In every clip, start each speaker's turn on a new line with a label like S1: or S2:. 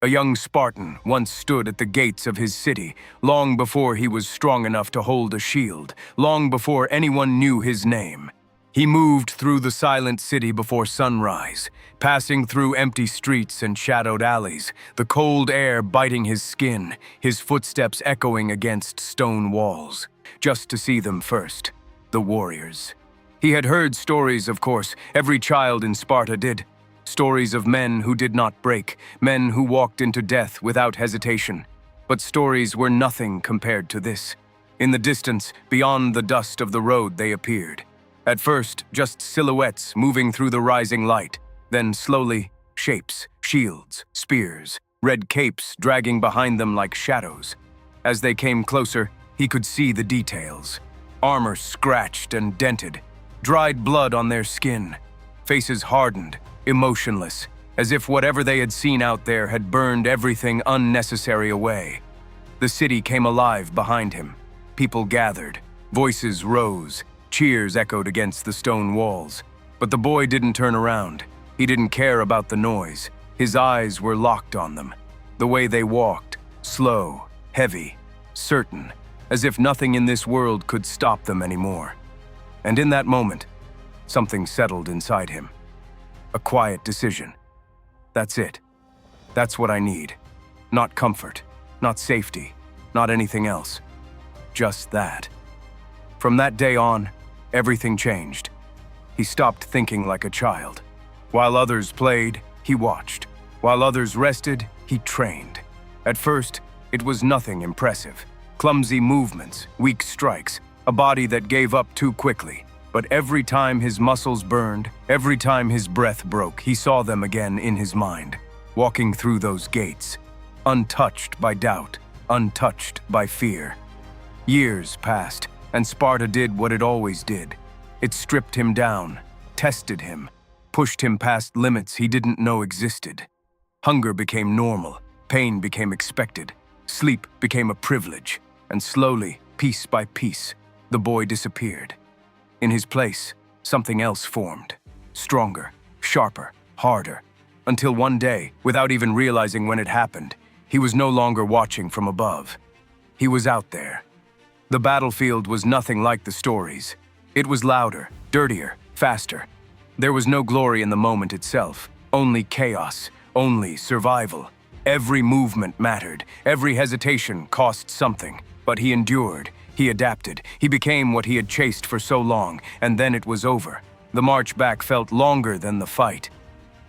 S1: A young Spartan once stood at the gates of his city, long before he was strong enough to hold a shield, long before anyone knew his name. He moved through the silent city before sunrise, passing through empty streets and shadowed alleys, the cold air biting his skin, his footsteps echoing against stone walls, just to see them first, the warriors. He had heard stories, of course, every child in Sparta did. Stories of men who did not break, men who walked into death without hesitation. But stories were nothing compared to this. In the distance, beyond the dust of the road, they appeared. At first, just silhouettes moving through the rising light. Then slowly, shapes, shields, spears, red capes dragging behind them like shadows. As they came closer, he could see the details. Armor scratched and dented, dried blood on their skin, faces hardened, emotionless, as if whatever they had seen out there had burned everything unnecessary away. The city came alive behind him. People gathered, voices rose, cheers echoed against the stone walls. But the boy didn't turn around. He didn't care about the noise. His eyes were locked on them. The way they walked, slow, heavy, certain, as if nothing in this world could stop them anymore. And in that moment, something settled inside him. A quiet decision. That's it. That's what I need. Not comfort, not safety, not anything else. Just that. From that day on, everything changed. He stopped thinking like a child. While others played, he watched. While others rested, he trained. At first, it was nothing impressive. Clumsy movements, weak strikes, a body that gave up too quickly. But every time his muscles burned, every time his breath broke, he saw them again in his mind, walking through those gates, untouched by doubt, untouched by fear. Years passed, and Sparta did what it always did. It stripped him down, tested him, pushed him past limits he didn't know existed. Hunger became normal, pain became expected, sleep became a privilege, and slowly, piece by piece, the boy disappeared. In his place, something else formed, stronger, sharper, harder, until one day, without even realizing when it happened, he was no longer watching from above. He was out there. The battlefield was nothing like the stories. It was louder, dirtier, faster. There was no glory in the moment itself, only chaos, only survival. Every movement mattered, every hesitation cost something, but he endured. He adapted. He became what he had chased for so long, and then it was over. The march back felt longer than the fight.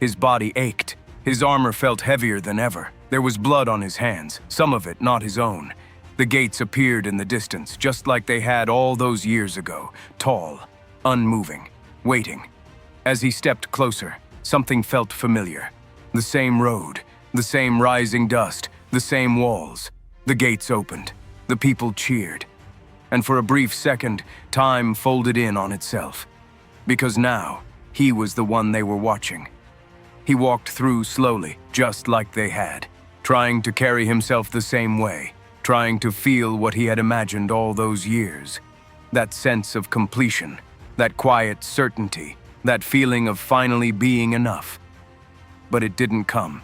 S1: His body ached. His armor felt heavier than ever. There was blood on his hands, some of it not his own. The gates appeared in the distance, just like they had all those years ago, tall, unmoving, waiting. As he stepped closer, something felt familiar. The same road, the same rising dust, the same walls. The gates opened. The people cheered. And for a brief second, time folded in on itself. Because now, he was the one they were watching. He walked through slowly, just like they had, trying to carry himself the same way, trying to feel what he had imagined all those years. That sense of completion, that quiet certainty, that feeling of finally being enough. But it didn't come.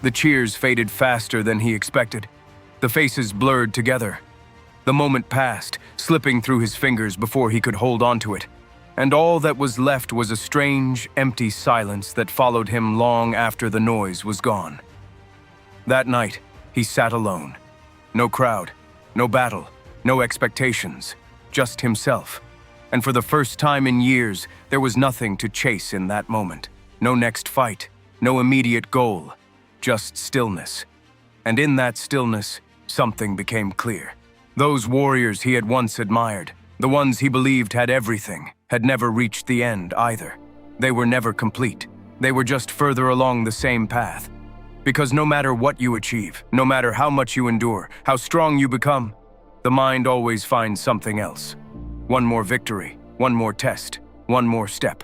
S1: The cheers faded faster than he expected. The faces blurred together. The moment passed, slipping through his fingers before he could hold on to it. And all that was left was a strange, empty silence that followed him long after the noise was gone. That night, he sat alone. No crowd, no battle, no expectations, just himself. And for the first time in years, there was nothing to chase in that moment. No next fight, no immediate goal, just stillness. And in that stillness, something became clear. Those warriors he had once admired, the ones he believed had everything, had never reached the end either. They were never complete. They were just further along the same path. Because no matter what you achieve, no matter how much you endure, how strong you become, the mind always finds something else. One more victory, one more test, one more step.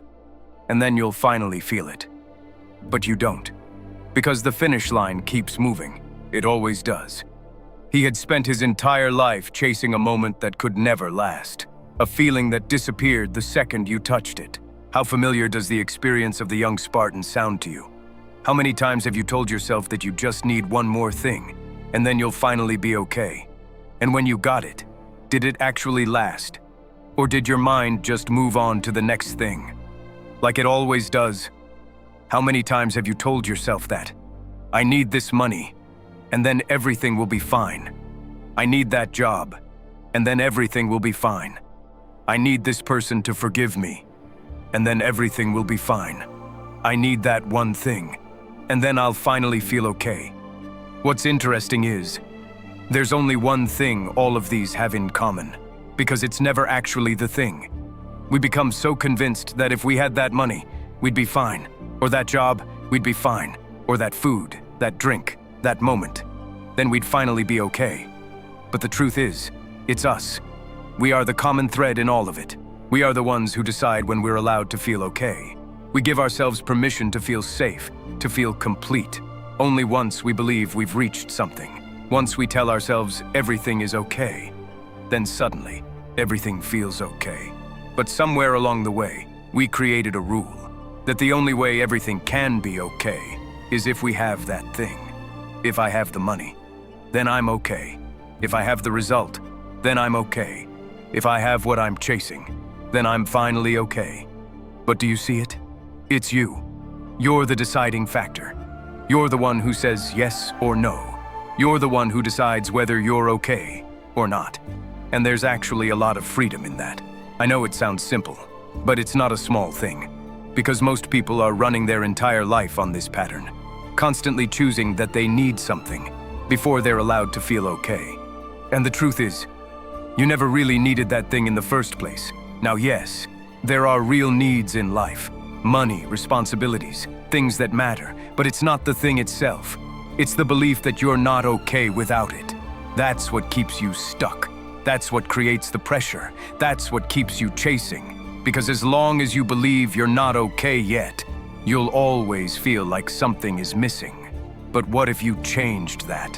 S1: And then you'll finally feel it. But you don't. Because the finish line keeps moving. It always does. He had spent his entire life chasing a moment that could never last. A feeling that disappeared the second you touched it. How familiar does the experience of the young Spartan sound to you? How many times have you told yourself that you just need one more thing, and then you'll finally be okay? And when you got it, did it actually last? Or did your mind just move on to the next thing? Like it always does. How many times have you told yourself that? I need this money, and then everything will be fine. I need that job, and then everything will be fine. I need this person to forgive me, and then everything will be fine. I need that one thing, and then I'll finally feel okay. What's interesting is, there's only one thing all of these have in common, because it's never actually the thing. We become so convinced that if we had that money, we'd be fine, or that job, we'd be fine, or that food, that drink, that moment, then we'd finally be okay. But the truth is, it's us. We are the common thread in all of it. We are the ones who decide when we're allowed to feel okay. We give ourselves permission to feel safe, to feel complete. Only once we believe we've reached something. Once we tell ourselves everything is okay, then suddenly everything feels okay. But somewhere along the way, we created a rule that the only way everything can be okay is if we have that thing. If I have the money, then I'm okay. If I have the result, then I'm okay. If I have what I'm chasing, then I'm finally okay. But do you see it? It's you. You're the deciding factor. You're the one who says yes or no. You're the one who decides whether you're okay or not. And there's actually a lot of freedom in that. I know it sounds simple, but it's not a small thing. Because most people are running their entire life on this pattern, constantly choosing that they need something before they're allowed to feel okay. And the truth is, you never really needed that thing in the first place. Now yes, there are real needs in life. Money, responsibilities, things that matter, but it's not the thing itself. It's the belief that you're not okay without it. That's what keeps you stuck. That's what creates the pressure. That's what keeps you chasing. Because as long as you believe you're not okay yet, you'll always feel like something is missing. But what if you changed that?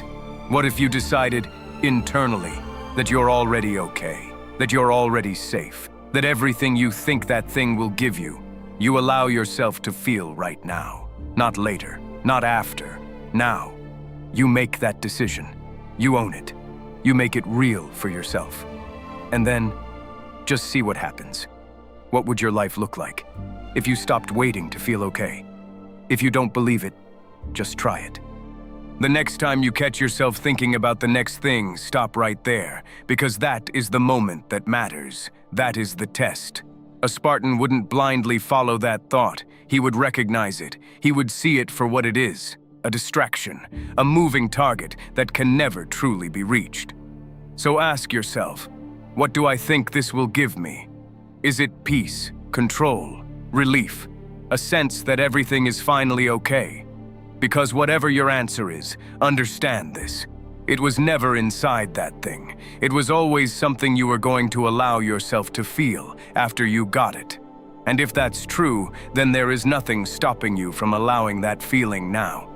S1: What if you decided internally that you're already okay, that you're already safe, that everything you think that thing will give you, you allow yourself to feel right now, not later, not after, now. You make that decision. You own it. You make it real for yourself. And then, just see what happens. What would your life look like if you stopped waiting to feel okay? If you don't believe it, just try it. The next time you catch yourself thinking about the next thing, stop right there, because that is the moment that matters. That is the test. A Spartan wouldn't blindly follow that thought. He would recognize it. He would see it for what it is, a distraction, a moving target that can never truly be reached. So ask yourself, what do I think this will give me? Is it peace, control, relief, a sense that everything is finally okay? Because whatever your answer is, understand this. It was never inside that thing. It was always something you were going to allow yourself to feel after you got it. And if that's true, then there is nothing stopping you from allowing that feeling now.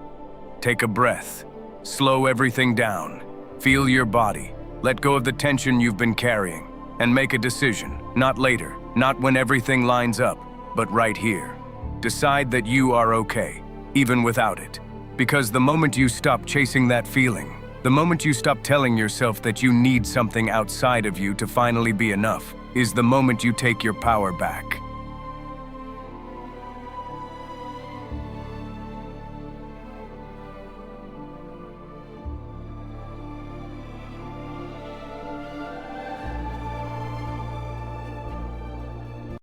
S1: Take a breath. Slow everything down. Feel your body. Let go of the tension you've been carrying. And make a decision. Not later, not when everything lines up, but right here. Decide that you are okay, even without it. Because the moment you stop chasing that feeling, the moment you stop telling yourself that you need something outside of you to finally be enough, is the moment you take your power back.